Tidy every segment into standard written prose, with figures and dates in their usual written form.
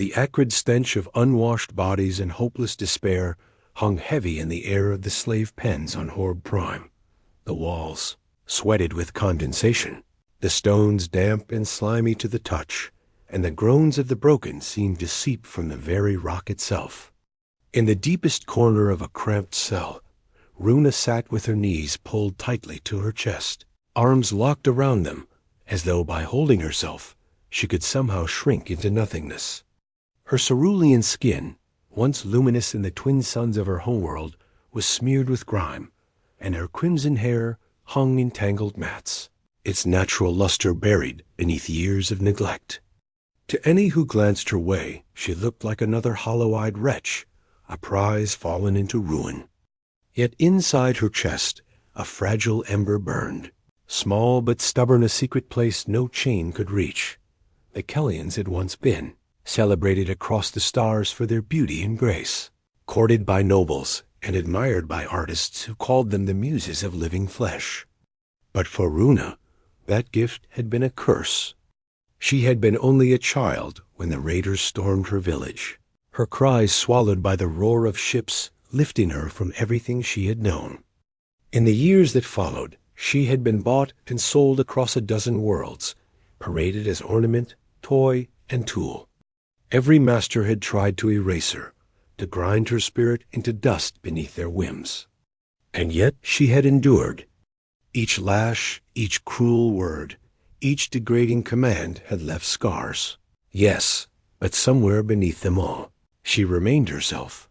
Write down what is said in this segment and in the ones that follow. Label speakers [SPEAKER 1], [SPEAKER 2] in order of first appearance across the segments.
[SPEAKER 1] The acrid stench of unwashed bodies and hopeless despair hung heavy in the air of the slave pens on Horb Prime. The walls, sweated with condensation, the stones damp and slimy to the touch, and the groans of the broken seemed to seep from the very rock itself. In the deepest corner of a cramped cell, Runa sat with her knees pulled tightly to her chest, arms locked around them, as though by holding herself she could somehow shrink into nothingness. Her cerulean skin, once luminous in the twin suns of her homeworld, was smeared with grime, and her crimson hair hung in tangled mats, its natural luster buried beneath years of neglect. To any who glanced her way, she looked like another hollow-eyed wretch, a prize fallen into ruin. Yet inside her chest a fragile ember burned, small but stubborn, a secret place no chain could reach. The Kellians had once been, celebrated across the stars for their beauty and grace, courted by nobles and admired by artists who called them the muses of living flesh. But for Runa, that gift had been a curse. She had been only a child when the raiders stormed her village, her cries swallowed by the roar of ships lifting her from everything she had known. In the years that followed, she had been bought and sold across a dozen worlds, paraded as ornament, toy, and tool. Every master had tried to erase her, to grind her spirit into dust beneath their whims. And yet she had endured. Each lash, each cruel word, each degrading command had left scars. Yes, but somewhere beneath them all, she remained herself.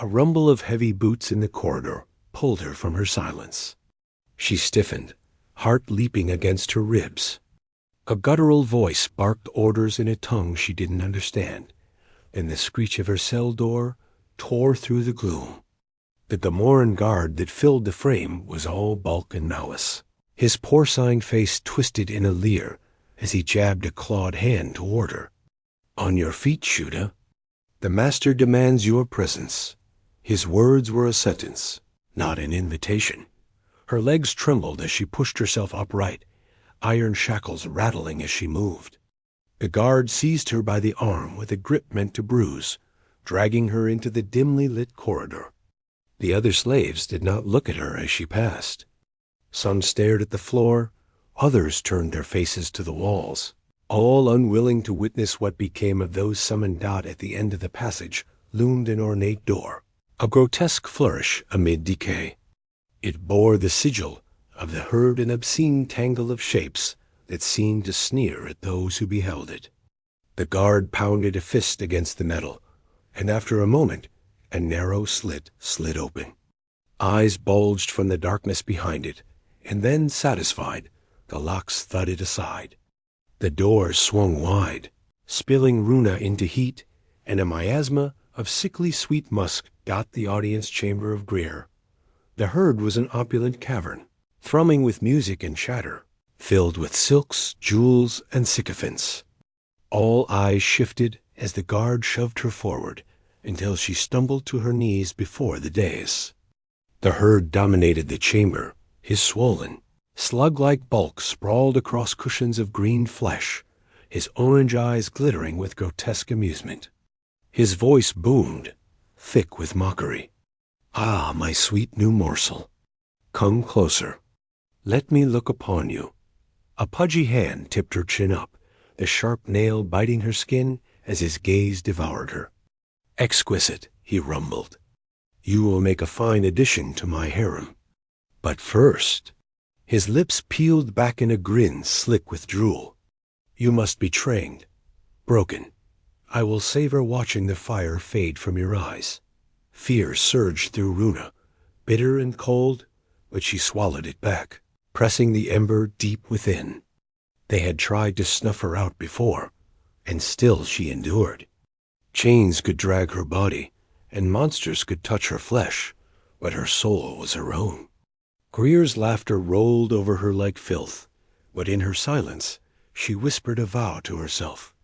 [SPEAKER 1] A rumble of heavy boots in the corridor pulled her from her silence. She stiffened, heart leaping against her ribs. A guttural voice barked orders in a tongue she didn't understand, and the screech of her cell door tore through the gloom. The Gamoran guard that filled the frame was all bulk and malice, his porcine face twisted in a leer as he jabbed a clawed hand toward her. "On your feet, Shuda. The master demands your presence." His words were a sentence, not an invitation. Her legs trembled as she pushed herself upright, iron shackles rattling as she moved. The guard seized her by the arm with a grip meant to bruise, dragging her into the dimly lit corridor. The other slaves did not look at her as she passed. Some stared at the floor, others turned their faces to the walls, all unwilling to witness what became of those summoned. At the end of the passage loomed an ornate door, a grotesque flourish amid decay. It bore the sigil of the herd, an obscene tangle of shapes that seemed to sneer at those who beheld it. The guard pounded a fist against the metal, and after a moment a narrow slit slid open. Eyes bulged from the darkness behind it, and then, satisfied, the locks thudded aside. The door swung wide, spilling Runa into heat, and a miasma of sickly sweet musk got the audience chamber of Greer. The herd was an opulent cavern, thrumming with music and chatter, filled with silks, jewels, and sycophants. All eyes shifted as the guard shoved her forward until she stumbled to her knees before the dais. The herd dominated the chamber, his swollen, slug-like bulk sprawled across cushions of green flesh, his orange eyes glittering with grotesque amusement. His voice boomed, thick with mockery. "Ah, my sweet new morsel, come closer. Let me look upon you." A pudgy hand tipped her chin up, the sharp nail biting her skin as his gaze devoured her. "Exquisite," he rumbled. "You will make a fine addition to my harem. But first—" His lips peeled back in a grin slick with drool. "You must be trained, broken. I will savor watching the fire fade from your eyes." Fear surged through Runa, bitter and cold, but she swallowed it back, pressing the ember deep within. They had tried to snuff her out before, and still she endured. Chains could drag her body, and monsters could touch her flesh, but her soul was her own. Greer's laughter rolled over her like filth, but in her silence she whispered a vow to herself.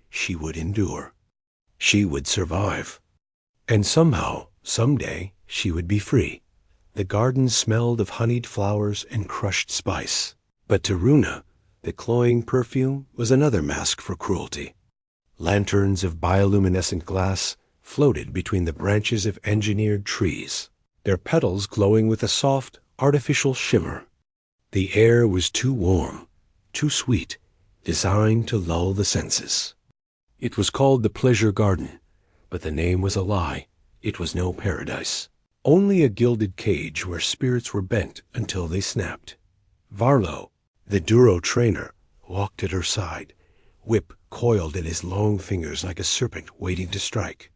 [SPEAKER 1] She would endure. She would survive. And somehow, someday, she would be free. The garden smelled of honeyed flowers and crushed spice, but to Runa, the cloying perfume was another mask for cruelty. Lanterns of bioluminescent glass floated between the branches of engineered trees, their petals glowing with a soft, artificial shimmer. The air was too warm, too sweet, designed to lull the senses. It was called the Pleasure Garden, but the name was a lie. It was no paradise. Only a gilded cage where spirits were bent until they snapped. Varlo, the Duro trainer, walked at her side, whip coiled in his long fingers like a serpent waiting to strike.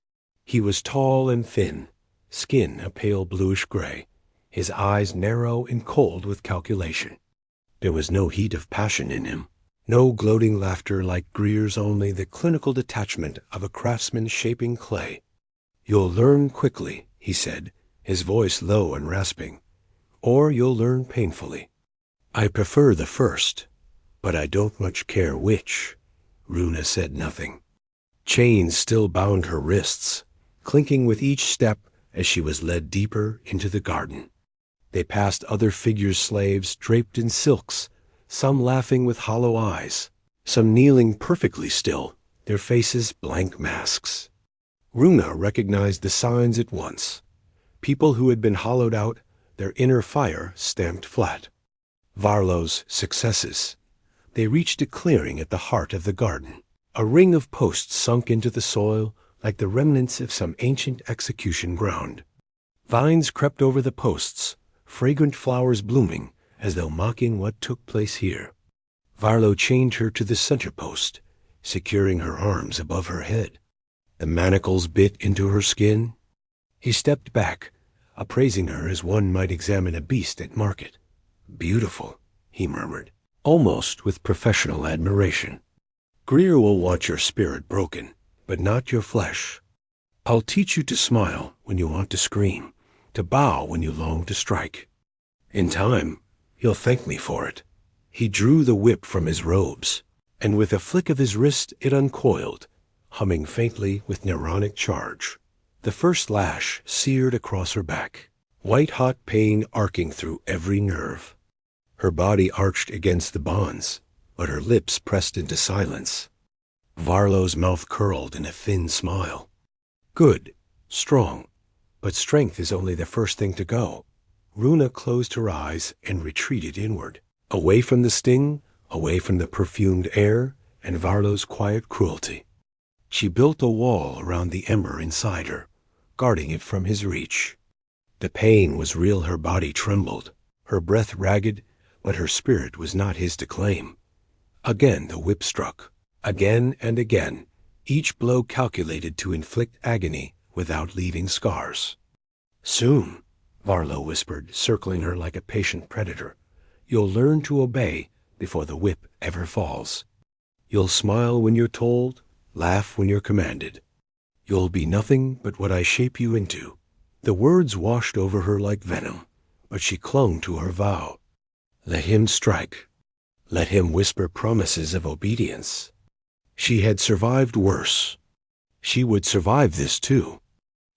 [SPEAKER 1] He was tall and thin, skin a pale bluish gray, his eyes narrow and cold with calculation. There was no heat of passion in him, no gloating laughter like Greer's, only the clinical detachment of a craftsman shaping clay. "You'll learn quickly," he said, his voice low and rasping, "or you'll learn painfully. I prefer the first, but I don't much care which." Runa said nothing. Chains still bound her wrists, clinking with each step as she was led deeper into the garden. They passed other figures, slaves draped in silks, some laughing with hollow eyes, some kneeling perfectly still, their faces blank masks. Runa recognized the signs at once. People who had been hollowed out, their inner fire stamped flat. Varlo's successes. They reached a clearing at the heart of the garden. A ring of posts sunk into the soil like the remnants of some ancient execution ground. Vines crept over the posts, fragrant flowers blooming as though mocking what took place here. Varlo chained her to the center post, securing her arms above her head. The manacles bit into her skin. He stepped back, appraising her as one might examine a beast at market. "Beautiful," he murmured, almost with professional admiration. "Greer will want your spirit broken, but not your flesh. I'll teach you to smile when you want to scream, to bow when you long to strike. In time, you'll thank me for it." He drew the whip from his robes, and with a flick of his wrist it uncoiled, humming faintly with neuronic charge. The first lash seared across her back, white-hot pain arcing through every nerve. Her body arched against the bonds, but her lips pressed into silence. Varlo's mouth curled in a thin smile. "Good, strong, but strength is only the first thing to go." Runa closed her eyes and retreated inward, away from the sting, away from the perfumed air and Varlo's quiet cruelty. She built a wall around the ember inside her, guarding it from his reach. The pain was real, her body trembled, her breath ragged, but her spirit was not his to claim. Again the whip struck, again and again, each blow calculated to inflict agony without leaving scars. "Soon," Varlo whispered, circling her like a patient predator, "you'll learn to obey before the whip ever falls. You'll smile when you're told, laugh when you're commanded. You'll be nothing but what I shape you into." The words washed over her like venom, but she clung to her vow. Let him strike. Let him whisper promises of obedience. She had survived worse. She would survive this too.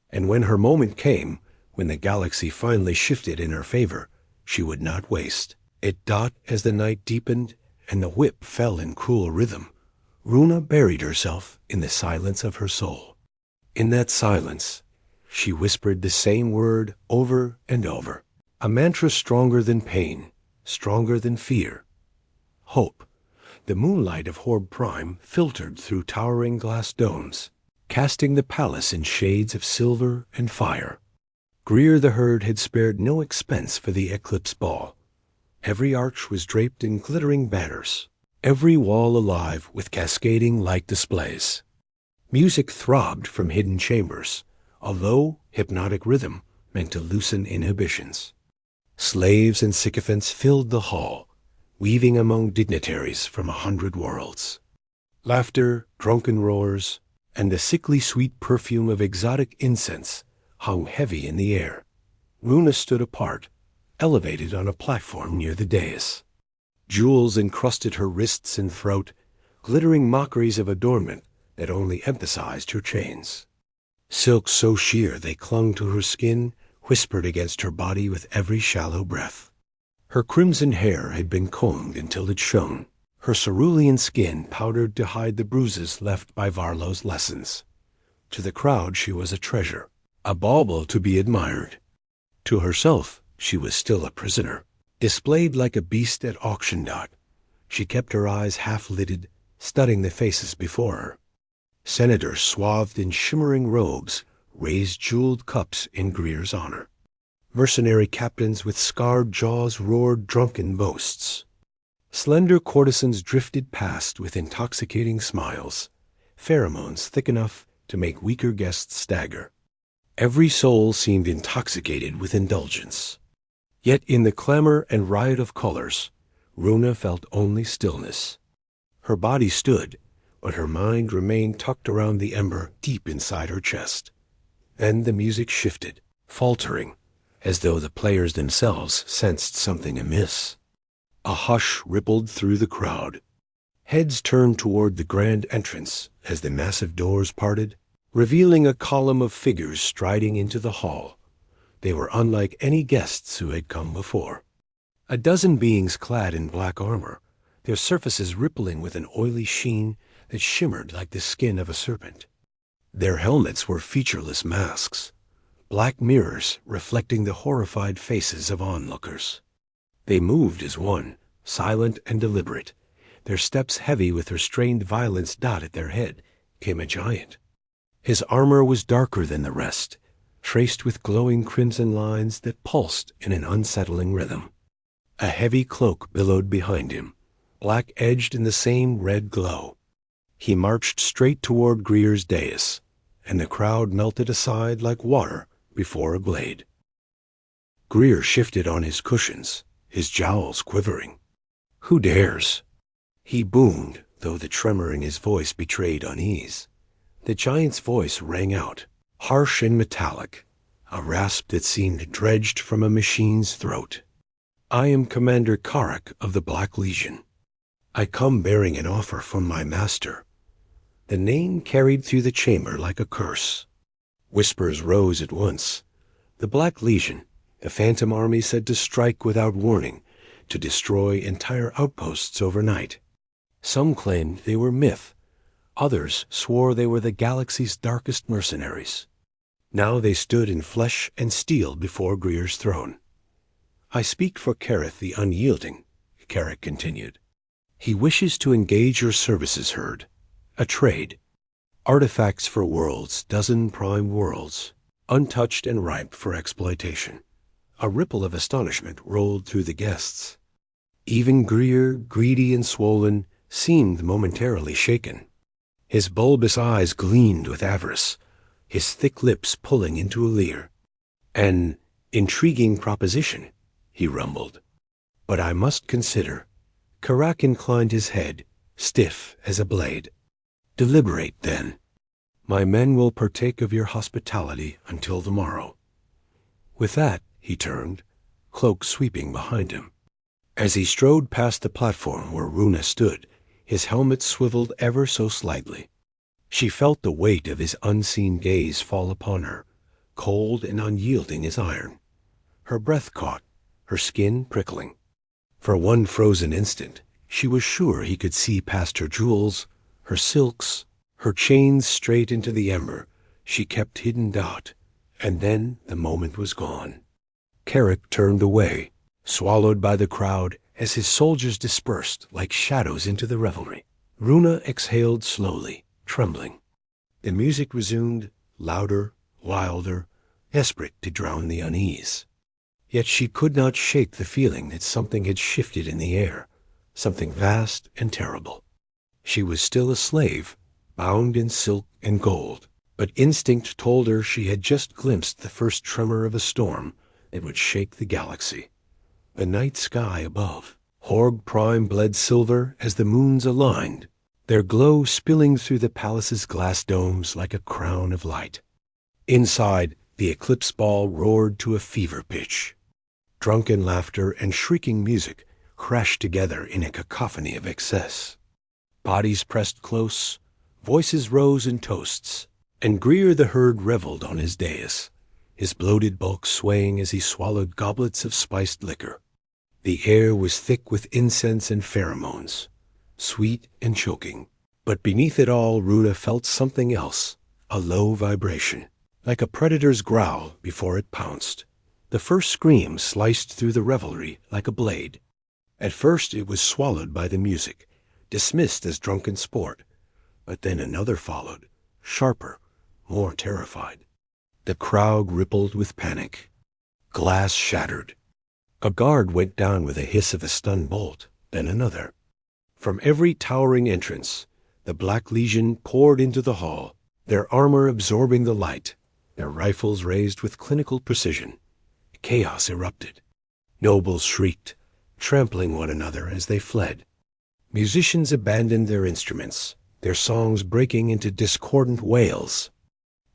[SPEAKER 1] And when her moment came, when the galaxy finally shifted in her favor, she would not waste. At dawn, as the night deepened and the whip fell in cruel rhythm, Runa buried herself in the silence of her soul. In that silence, she whispered the same word over and over, a mantra stronger than pain, stronger than fear. Hope. The moonlight of Horb Prime filtered through towering glass domes, casting the palace in shades of silver and fire. Greer the herd had spared no expense for the eclipse ball. Every arch was draped in glittering banners, every wall alive with cascading light displays. Music throbbed from hidden chambers, a low, hypnotic rhythm meant to loosen inhibitions. Slaves and sycophants filled the hall, weaving among dignitaries from 100 worlds. Laughter, drunken roars, and the sickly sweet perfume of exotic incense hung heavy in the air. Runa stood apart, elevated on a platform near the dais. Jewels encrusted her wrists and throat, glittering mockeries of adornment that only emphasized her chains. Silks so sheer they clung to her skin whispered against her body with every shallow breath. Her crimson hair had been combed until it shone, her cerulean skin powdered to hide the bruises left by Varlo's lessons. To the crowd she was a treasure, a bauble to be admired. To herself she was still a prisoner, displayed like a beast at auction dot. She kept her eyes half-lidded, studying the faces before her. Senators swathed in shimmering robes raised jeweled cups in Greer's honor. Mercenary captains with scarred jaws roared drunken boasts. Slender courtesans drifted past with intoxicating smiles, pheromones thick enough to make weaker guests stagger. Every soul seemed intoxicated with indulgence. Yet in the clamor and riot of colors, Runa felt only stillness. Her body stood, but her mind remained tucked around the ember deep inside her chest. Then the music shifted, faltering, as though the players themselves sensed something amiss. A hush rippled through the crowd. Heads turned toward the grand entrance as the massive doors parted, revealing a column of figures striding into the hall. They were unlike any guests who had come before. A dozen beings clad in black armor, their surfaces rippling with an oily sheen that shimmered like the skin of a serpent. Their helmets were featureless masks, black mirrors reflecting the horrified faces of onlookers. They moved as one, silent and deliberate. Their steps heavy with restrained violence. At their head came a giant. His armor was darker than the rest, traced with glowing crimson lines that pulsed in an unsettling rhythm. A heavy cloak billowed behind him, black-edged in the same red glow. He marched straight toward Greer's dais, and the crowd melted aside like water before a blade. Greer shifted on his cushions, his jowls quivering. "Who dares?" He boomed, though the tremor in his voice betrayed unease. The giant's voice rang out, harsh and metallic, a rasp that seemed dredged from a machine's throat. "I am Commander Karak of the Black Legion. I come bearing an offer from my master." The name carried through the chamber like a curse. Whispers rose at once. The Black Legion, the phantom army said to strike without warning, to destroy entire outposts overnight. Some claimed they were myth. Others swore they were the galaxy's darkest mercenaries. Now they stood in flesh and steel before Greer's throne. "I speak for Kareth the Unyielding," Karak continued. "He wishes to engage your services, Herd. A trade. Artifacts for worlds, dozen prime worlds, untouched and ripe for exploitation." A ripple of astonishment rolled through the guests. Even Greer, greedy and swollen, seemed momentarily shaken. His bulbous eyes gleamed with avarice, his thick lips pulling into a leer. "An intriguing proposition," he rumbled. "But I must consider." Karak inclined his head, stiff as a blade. "Deliberate, then. My men will partake of your hospitality until the morrow." With that, he turned, cloak sweeping behind him. As he strode past the platform where Runa stood, his helmet swiveled ever so slightly. She felt the weight of his unseen gaze fall upon her, cold and unyielding as iron. Her breath caught, her skin prickling. For one frozen instant, she was sure he could see past her jewels, her silks, her chains straight into the ember she kept hidden. And then the moment was gone. Karak turned away, swallowed by the crowd as his soldiers dispersed like shadows into the revelry. Runa exhaled slowly, trembling. The music resumed, louder, wilder, desperate to drown the unease. Yet she could not shake the feeling that something had shifted in the air, something vast and terrible. She was still a slave, bound in silk and gold, but instinct told her she had just glimpsed the first tremor of a storm that would shake the galaxy. The night sky above, Horg Prime bled silver as the moons aligned, their glow spilling through the palace's glass domes like a crown of light. Inside, the eclipse ball roared to a fever pitch. Drunken laughter and shrieking music crashed together in a cacophony of excess. Bodies pressed close, voices rose in toasts, and Greer the Herd reveled on his dais, his bloated bulk swaying as he swallowed goblets of spiced liquor. The air was thick with incense and pheromones. sweet and choking. But beneath it all, Runa felt something else, a low vibration, like a predator's growl before it pounced. The first scream sliced through the revelry like a blade. At first it was swallowed by the music, dismissed as drunken sport. But then another followed, sharper, more terrified. The crowd rippled with panic. Glass shattered. A guard went down with a hiss of a stun bolt, then another. From every towering entrance, the Black Legion poured into the hall, their armor absorbing the light, their rifles raised with clinical precision. Chaos erupted. Nobles shrieked, trampling one another as they fled. Musicians abandoned their instruments, their songs breaking into discordant wails.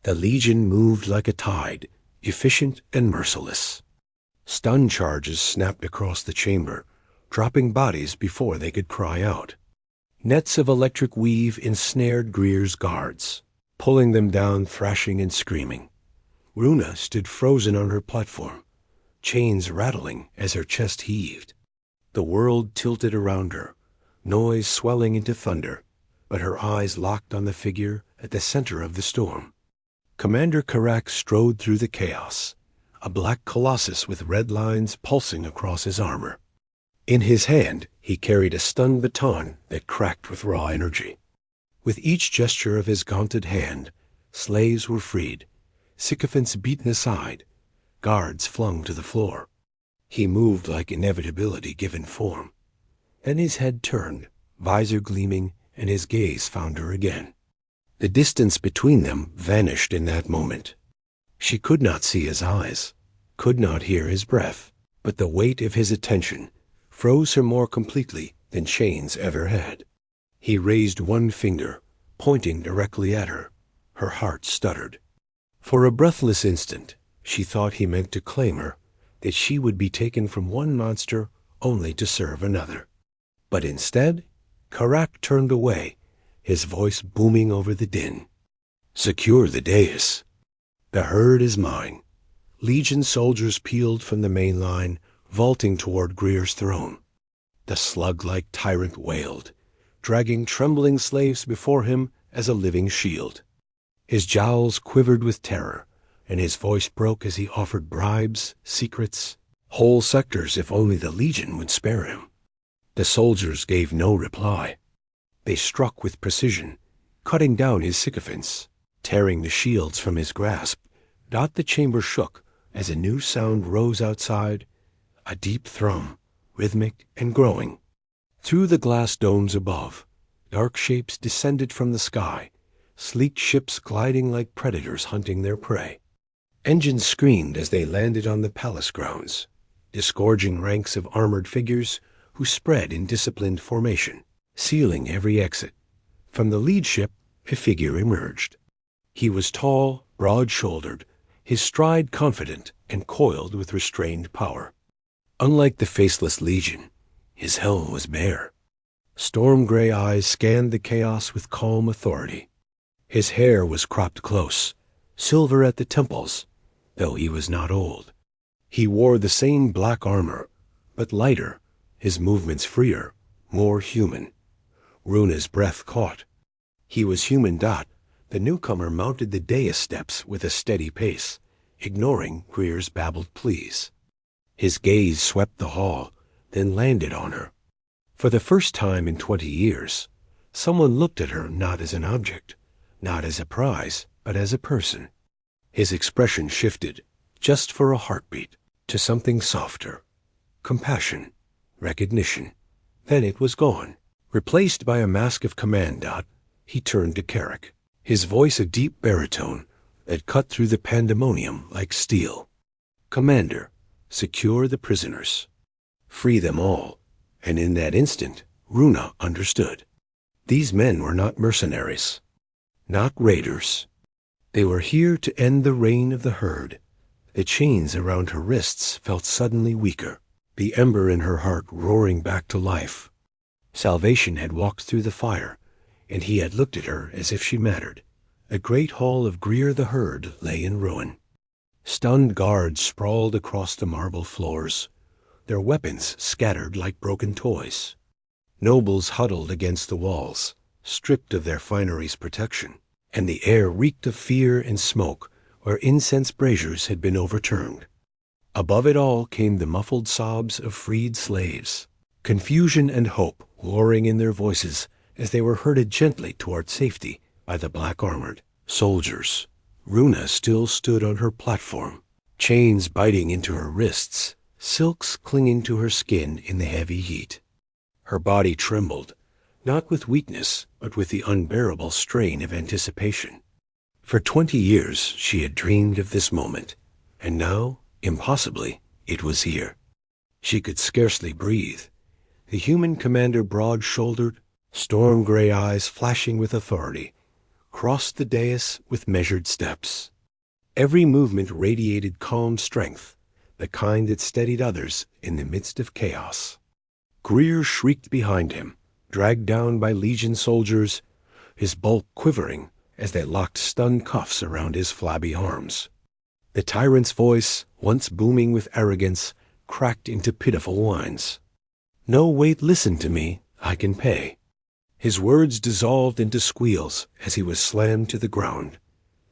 [SPEAKER 1] The Legion moved like a tide, efficient and merciless. Stun charges snapped across the chamber, dropping bodies before they could cry out. Nets of electric weave ensnared Greer's guards, pulling them down thrashing and screaming. Runa stood frozen on her platform, chains rattling as her chest heaved. The world tilted around her, noise swelling into thunder, but her eyes locked on the figure at the center of the storm. Commander Karak strode through the chaos, a black colossus with red lines pulsing across his armor. In his hand, he carried a stun baton that cracked with raw energy. With each gesture of his gaunted hand, slaves were freed, sycophants beaten aside, guards flung to the floor. He moved like inevitability given form. Then his head turned, visor gleaming, and his gaze found her again. The distance between them vanished in that moment. She could not see his eyes, could not hear his breath, but the weight of his attention froze her more completely than chains ever had. He raised one finger, pointing directly at her. Her heart stuttered. For a breathless instant, she thought he meant to claim her, that she would be taken from one monster only to serve another. But instead, Karak turned away, his voice booming over the din. "Secure the dais. The herd is mine." Legion soldiers peeled from the main line, vaulting toward Greer's throne. The slug-like tyrant wailed, dragging trembling slaves before him as a living shield. His jowls quivered with terror, and his voice broke as he offered bribes, secrets, whole sectors if only the Legion would spare him. The soldiers gave no reply. They struck with precision, cutting down his sycophants, tearing the shields from his grasp. The chamber shook as a new sound rose outside, a deep thrum, rhythmic and growing. Through the glass domes above, dark shapes descended from the sky, sleek ships gliding like predators hunting their prey. Engines screamed as they landed on the palace grounds, disgorging ranks of armored figures who spread in disciplined formation, sealing every exit. From the lead ship, a figure emerged. He was tall, broad-shouldered, his stride confident and coiled with restrained power. Unlike the faceless Legion, his helm was bare. Storm-gray eyes scanned the chaos with calm authority. His hair was cropped close, silver at the temples, though he was not old. He wore the same black armor, but lighter, his movements freer, more human. Runa's breath caught. He was human. The newcomer mounted the dais steps with a steady pace, ignoring Greer's babbled pleas. His gaze swept the hall, then landed on her. For the first time in 20 years, someone looked at her not as an object, not as a prize, but as a person. His expression shifted, just for a heartbeat, to something softer. Compassion, recognition. Then it was gone. Replaced by a mask of command. He turned to Karak, his voice a deep baritone that cut through the pandemonium like steel. "Commander, secure the prisoners. Free them all." And in that instant, Runa understood. These men were not mercenaries, not raiders. They were here to end the reign of the herd. The chains around her wrists felt suddenly weaker, the ember in her heart roaring back to life. Salvation had walked through the fire, and he had looked at her as if she mattered. A great hall of Greer the herd lay in ruin. Stunned guards sprawled across the marble floors, their weapons scattered like broken toys. Nobles huddled against the walls, stripped of their finery's protection, and the air reeked of fear and smoke where incense braziers had been overturned. Above it all came the muffled sobs of freed slaves, confusion and hope roaring in their voices as they were herded gently toward safety by the black-armored soldiers. Runa still stood on her platform, chains biting into her wrists, silks clinging to her skin in the heavy heat. Her body trembled, not with weakness, but with the unbearable strain of anticipation. For 20 years she had dreamed of this moment, and now, impossibly, it was here. She could scarcely breathe. The human commander, broad-shouldered, storm-gray eyes flashing with authority, crossed the dais with measured steps. Every movement radiated calm strength, the kind that steadied others in the midst of chaos. Greer shrieked behind him, dragged down by Legion soldiers, his bulk quivering as they locked stun cuffs around his flabby arms. The tyrant's voice, once booming with arrogance, cracked into pitiful whines. "No, wait, listen to me. I can pay." His words dissolved into squeals as he was slammed to the ground.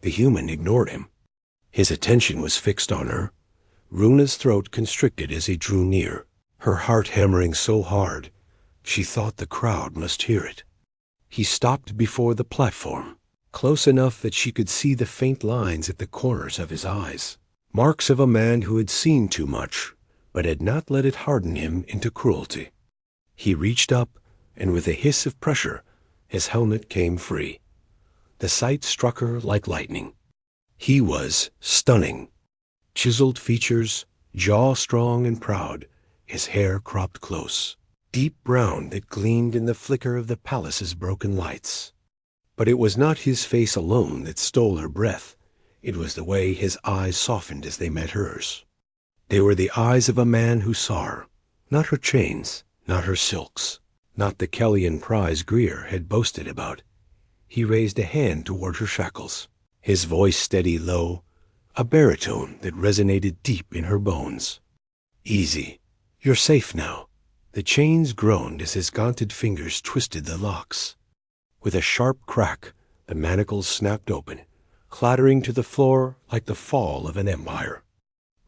[SPEAKER 1] The human ignored him. His attention was fixed on her. Runa's throat constricted as he drew near, her heart hammering so hard she thought the crowd must hear it. He stopped before the platform, close enough that she could see the faint lines at the corners of his eyes, marks of a man who had seen too much, but had not let it harden him into cruelty. He reached up, and with a hiss of pressure, his helmet came free. The sight struck her like lightning. He was stunning. Chiseled features, jaw strong and proud, his hair cropped close, deep brown that gleamed in the flicker of the palace's broken lights. But it was not his face alone that stole her breath. It was the way his eyes softened as they met hers. They were the eyes of a man who saw her, not her chains, not her silks, not the Kellyan prize Greer had boasted about. He raised a hand toward her shackles, his voice steady low, a baritone that resonated deep in her bones. "Easy. You're safe now." The chains groaned as his gaunted fingers twisted the locks. With a sharp crack, the manacles snapped open, clattering to the floor like the fall of an empire.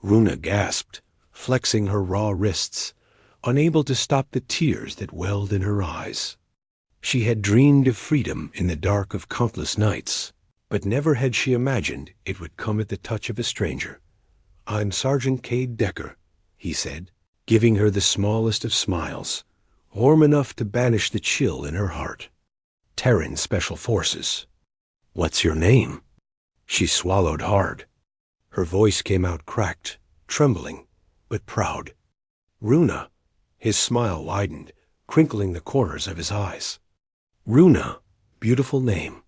[SPEAKER 1] Runa gasped, flexing her raw wrists, unable to stop the tears that welled in her eyes. She had dreamed of freedom in the dark of countless nights, but never had she imagined it would come at the touch of a stranger. "I'm Sergeant Cade Decker," he said, giving her the smallest of smiles, warm enough to banish the chill in her heart. "Terran Special Forces." "What's your name?" She swallowed hard. Her voice came out cracked, trembling, but proud. "Runa." His smile widened, crinkling the corners of his eyes. "Runa, beautiful name.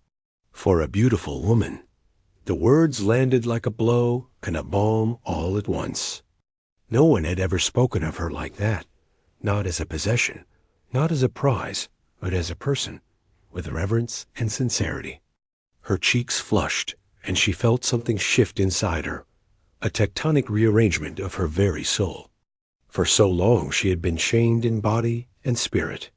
[SPEAKER 1] For a beautiful woman." The words landed like a blow and a balm all at once. No one had ever spoken of her like that, not as a possession, not as a prize, but as a person, with reverence and sincerity. Her cheeks flushed, and she felt something shift inside her, a tectonic rearrangement of her very soul. For so long she had been chained in body and spirit.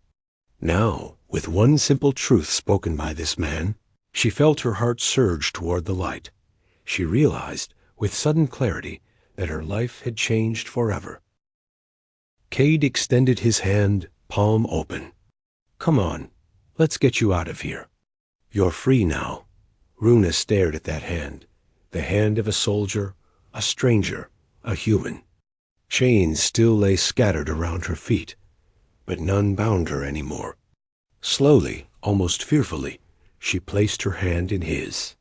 [SPEAKER 1] Now, with one simple truth spoken by this man, she felt her heart surge toward the light. She realized, with sudden clarity, that her life had changed forever. Cade extended his hand, palm open. "Come on, let's get you out of here. You're free now." Runa stared at that hand, the hand of a soldier, a stranger, a human. Chains still lay scattered around her feet, but none bound her anymore. Slowly, almost fearfully, she placed her hand in his.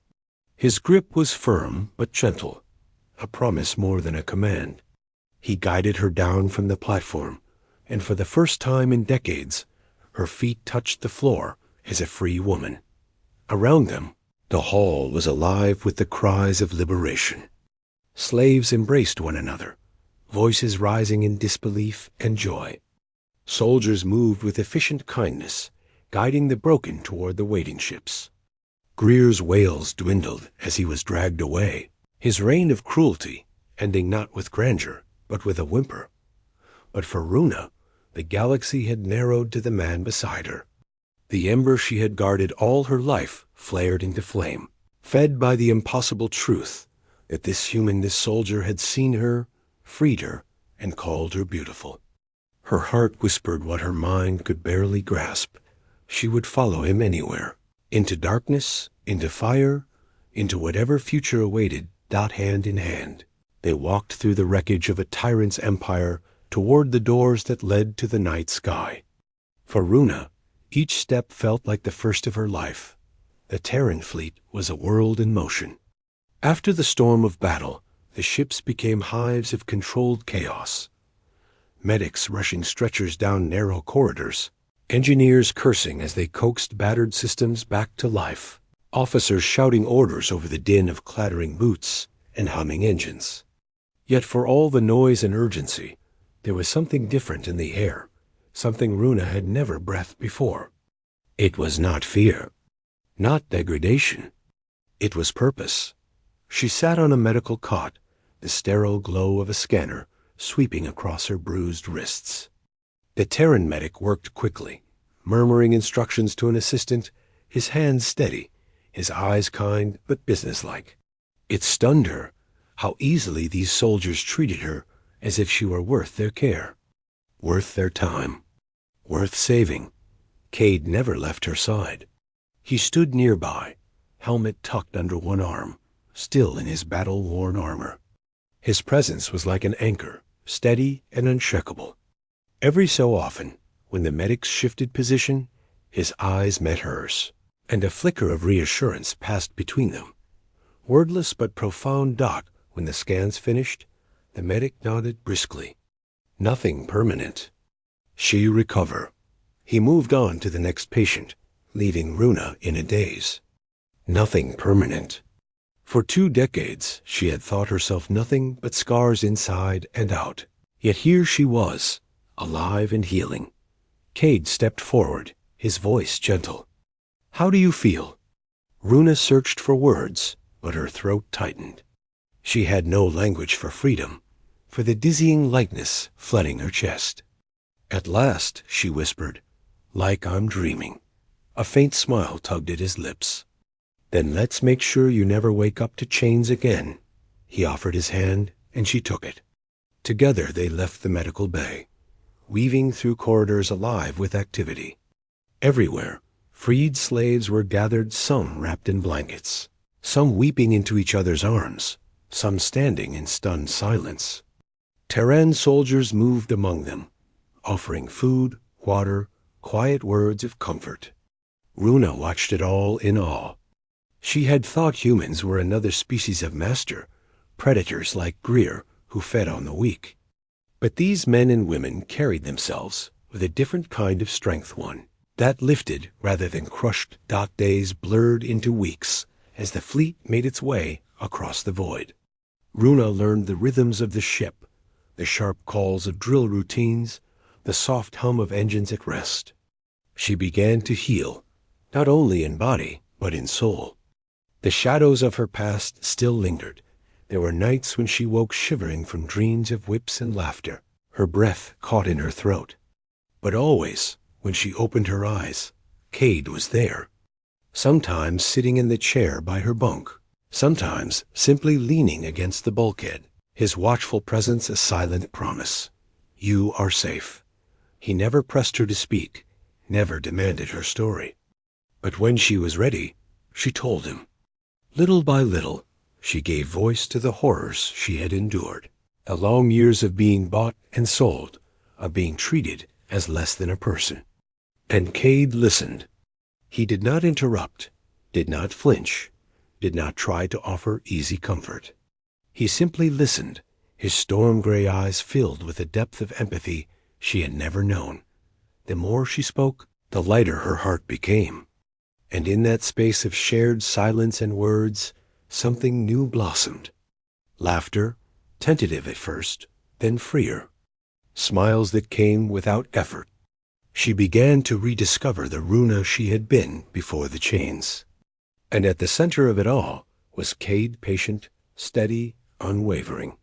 [SPEAKER 1] His grip was firm but gentle, a promise more than a command. He guided her down from the platform, and for the first time in decades, her feet touched the floor as a free woman. Around them, the hall was alive with the cries of liberation. Slaves embraced one another, voices rising in disbelief and joy. Soldiers moved with efficient kindness, guiding the broken toward the waiting ships. Greer's wails dwindled as he was dragged away, his reign of cruelty ending not with grandeur, but with a whimper. But for Runa, The galaxy had narrowed to the man beside her. The ember she had guarded all her life flared into flame, fed by the impossible truth that this soldier had seen her, freed her, and called her beautiful. Her heart whispered what her mind could barely grasp. She would follow him anywhere, into darkness, into fire, into whatever future awaited, hand in hand. They walked through the wreckage of a tyrant's empire toward the doors that led to the night sky. For Runa, each step felt like the first of her life. The Terran fleet was a world in motion. After the storm of battle, the ships became hives of controlled chaos. Medics rushing stretchers down narrow corridors, engineers cursing as they coaxed battered systems back to life, officers shouting orders over the din of clattering boots and humming engines. Yet for all the noise and urgency, there was something different in the air, something Runa had never breathed before. It was not fear, not degradation. It was purpose. She sat on a medical cot, the sterile glow of a scanner sweeping across her bruised wrists. The Terran medic worked quickly, murmuring instructions to an assistant, his hands steady, his eyes kind but businesslike. It stunned her how easily these soldiers treated her as if she were worth their care, worth their time, worth saving. Cade never left her side. He stood nearby, helmet tucked under one arm, still in his battle-worn armor. His presence was like an anchor, steady and unshakable. Every so often, when the medics shifted position, his eyes met hers, and a flicker of reassurance passed between them. Wordless but profound dot when the scans finished, the medic nodded briskly. Nothing permanent. She recover. He moved on to the next patient, leaving Runa in a daze. Nothing permanent. For 2 decades, she had thought herself nothing but scars inside and out. Yet here she was, alive and healing. Cade stepped forward, his voice gentle. "How do you feel?" Runa searched for words, but her throat tightened. She had no language for freedom, for the dizzying lightness flooding her chest. At last, she whispered, "Like I'm dreaming." A faint smile tugged at his lips. "Then let's make sure you never wake up to chains again." He offered his hand, and she took it. Together they left the medical bay, weaving through corridors alive with activity. Everywhere, freed slaves were gathered, some wrapped in blankets, some weeping into each other's arms, some standing in stunned silence. Terran soldiers moved among them, offering food, water, quiet words of comfort. Runa watched it all in awe. She had thought humans were another species of master, predators like Greer who fed on the weak. But these men and women carried themselves with a different kind of strength, one that lifted rather than crushed. Days blurred into weeks as the fleet made its way across the void. Runa learned the rhythms of the ship, the sharp calls of drill routines, the soft hum of engines at rest. She began to heal, not only in body, but in soul. The shadows of her past still lingered. There were nights when she woke shivering from dreams of whips and laughter, her breath caught in her throat. But always, when she opened her eyes, Cade was there. Sometimes sitting in the chair by her bunk, sometimes simply leaning against the bulkhead, his watchful presence a silent promise. You are safe. He never pressed her to speak, never demanded her story. But when she was ready, she told him. Little by little, she gave voice to the horrors she had endured, the long years of being bought and sold, of being treated as less than a person. And Cade listened. He did not interrupt, did not flinch, did not try to offer easy comfort. He simply listened, his storm-gray eyes filled with a depth of empathy she had never known. The more she spoke, the lighter her heart became. And in that space of shared silence and words, something new blossomed. Laughter, tentative at first, then freer. Smiles that came without effort. She began to rediscover the Runa she had been before the chains. And at the center of it all was Cade, patient, steady, unwavering.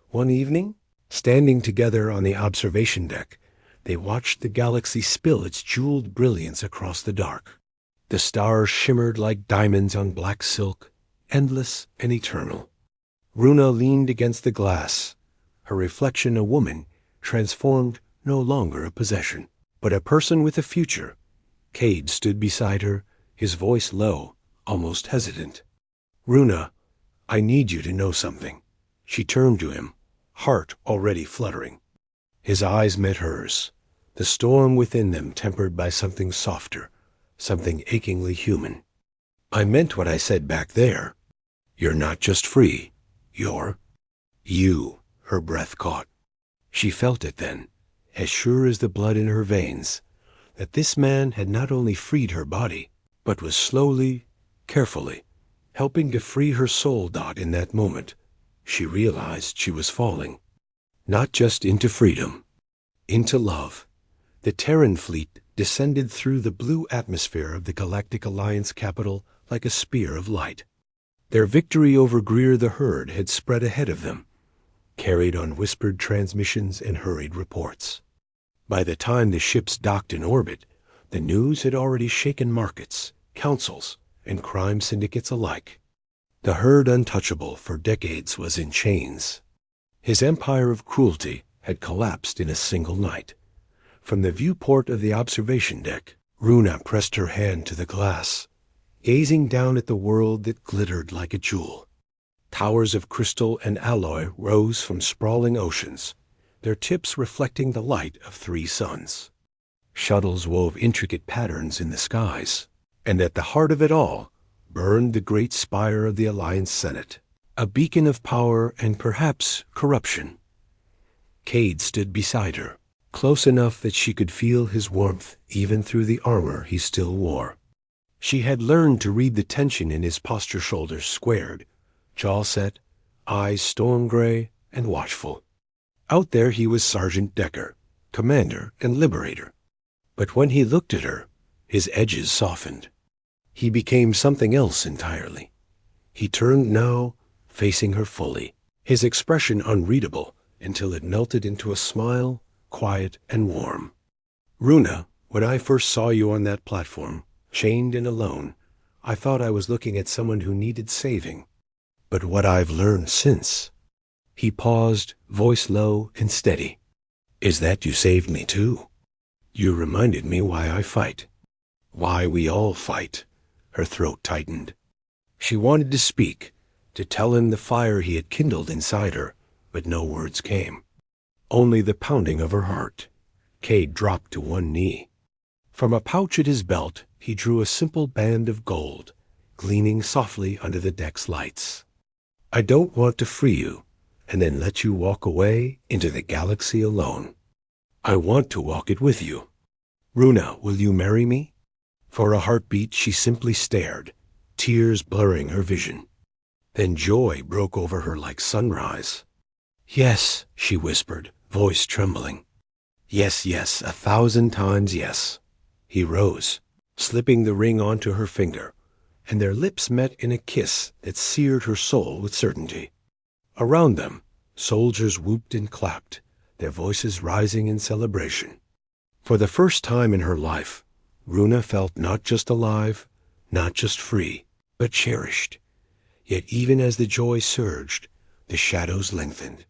[SPEAKER 1] One evening, standing together on the observation deck, They watched the galaxy spill its jeweled brilliance across the dark. The stars shimmered like diamonds on black silk, endless and eternal. Runa leaned against the glass, her reflection a woman, transformed, no longer a possession, but a person with a future. Cade stood beside her, his voice low, almost hesitant. "Runa, I need you to know something." She turned to him, heart already fluttering. His eyes met hers, the storm within them tempered by something softer, something achingly human. "I meant what I said back there. You're not just free. You're you." Her breath caught. She felt it then, as sure as the blood in her veins, that this man had not only freed her body, but was slowly, carefully, helping to free her soul. In that moment, she realized she was falling, not just into freedom, into love. The Terran fleet descended through the blue atmosphere of the Galactic Alliance capital like a spear of light. Their victory over Greer the Herd had spread ahead of them, carried on whispered transmissions and hurried reports. By the time the ships docked in orbit, the news had already shaken markets, councils, and crime syndicates alike. The Herd untouchable for decades was in chains. His empire of cruelty had collapsed in a single night. From the viewport of the observation deck, Runa pressed her hand to the glass, gazing down at the world that glittered like a jewel. Towers of crystal and alloy rose from sprawling oceans, their tips reflecting the light of 3 suns. Shuttles wove intricate patterns in the skies, and at the heart of it all burned the great spire of the Alliance Senate, a beacon of power and perhaps corruption. Cade stood beside her, close enough that she could feel his warmth even through the armor he still wore. She had learned to read the tension in his posture, shoulders squared, jaw set, eyes storm gray and watchful. Out there he was Sergeant Decker, commander and liberator. But when he looked at her, his edges softened. He became something else entirely. He turned now, facing her fully, his expression unreadable until it melted into a smile, quiet and warm. "Runa, when I first saw you on that platform, chained and alone, I thought I was looking at someone who needed saving. But what I've learned since—" He paused, voice low and steady, "is that you saved me too. You reminded me why I fight. Why we all fight." Her throat tightened. She wanted to speak, to tell him the fire he had kindled inside her, but no words came. Only the pounding of her heart. Cade dropped to one knee. From a pouch at his belt, he drew a simple band of gold, gleaming softly under the deck's lights. "I don't want to free you and then let you walk away into the galaxy alone. I want to walk it with you. Runa, will you marry me?" For a heartbeat she simply stared, tears blurring her vision. Then joy broke over her like sunrise. "Yes," she whispered, voice trembling. "Yes, yes, 1,000 times yes." He rose, slipping the ring onto her finger, and their lips met in a kiss that seared her soul with certainty. Around them, soldiers whooped and clapped, their voices rising in celebration. For the first time in her life, Runa felt not just alive, not just free, but cherished. Yet even as the joy surged, the shadows lengthened.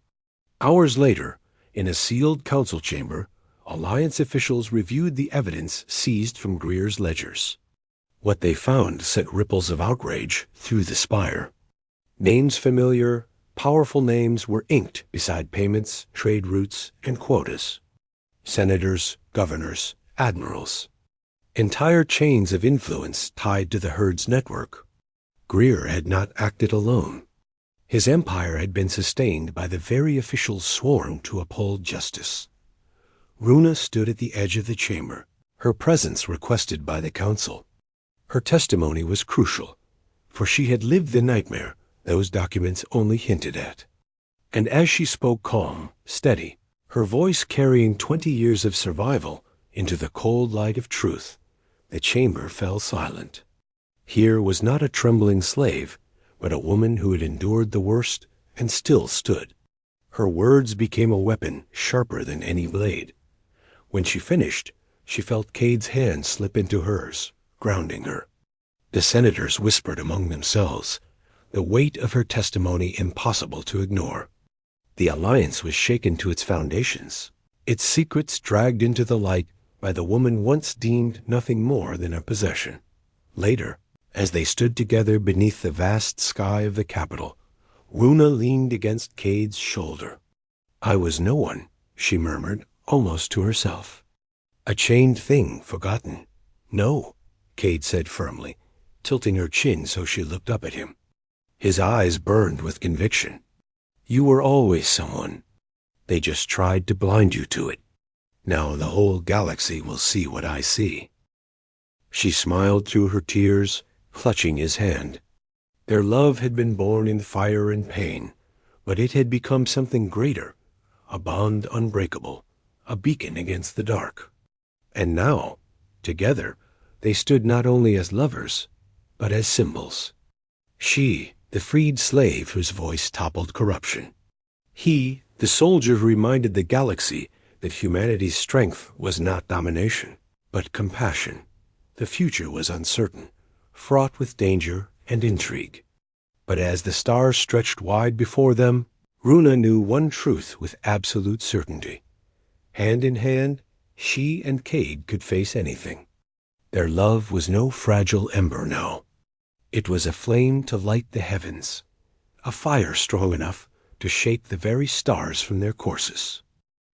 [SPEAKER 1] Hours later, in a sealed council chamber, Alliance officials reviewed the evidence seized from Greer's ledgers. What they found sent ripples of outrage through the spire. Names familiar, powerful names were inked beside payments, trade routes, and quotas. Senators, governors, admirals. Entire chains of influence tied to the Herd's network. Greer had not acted alone. His empire had been sustained by the very officials sworn to uphold justice. Runa stood at the edge of the chamber, her presence requested by the council. Her testimony was crucial, for she had lived the nightmare those documents only hinted at. And as she spoke calm, steady, her voice carrying 20 years of survival into the cold light of truth, the chamber fell silent. Here was not a trembling slave, but a woman who had endured the worst and still stood. Her words became a weapon sharper than any blade. When she finished, she felt Cade's hand slip into hers, grounding her. The senators whispered among themselves, the weight of her testimony impossible to ignore. The alliance was shaken to its foundations, its secrets dragged into the light by the woman once deemed nothing more than a possession. Later, as they stood together beneath the vast sky of the capital, Runa leaned against Cade's shoulder. "I was no one," she murmured, almost to herself. "A chained thing, forgotten." "No," Cade said firmly, tilting her chin so she looked up at him. His eyes burned with conviction. "You were always someone. They just tried to blind you to it. Now the whole galaxy will see what I see." She smiled through her tears, clutching his hand. Their love had been born in fire and pain, but it had become something greater, a bond unbreakable, a beacon against the dark. And now, together, they stood not only as lovers, but as symbols. She, the freed slave whose voice toppled corruption. He, the soldier who reminded the galaxy that humanity's strength was not domination, but compassion. The future was uncertain, fraught with danger and intrigue. But as the stars stretched wide before them, Runa knew one truth with absolute certainty. Hand in hand, she and Cade could face anything. Their love was no fragile ember now. It was a flame to light the heavens, a fire strong enough to shake the very stars from their courses.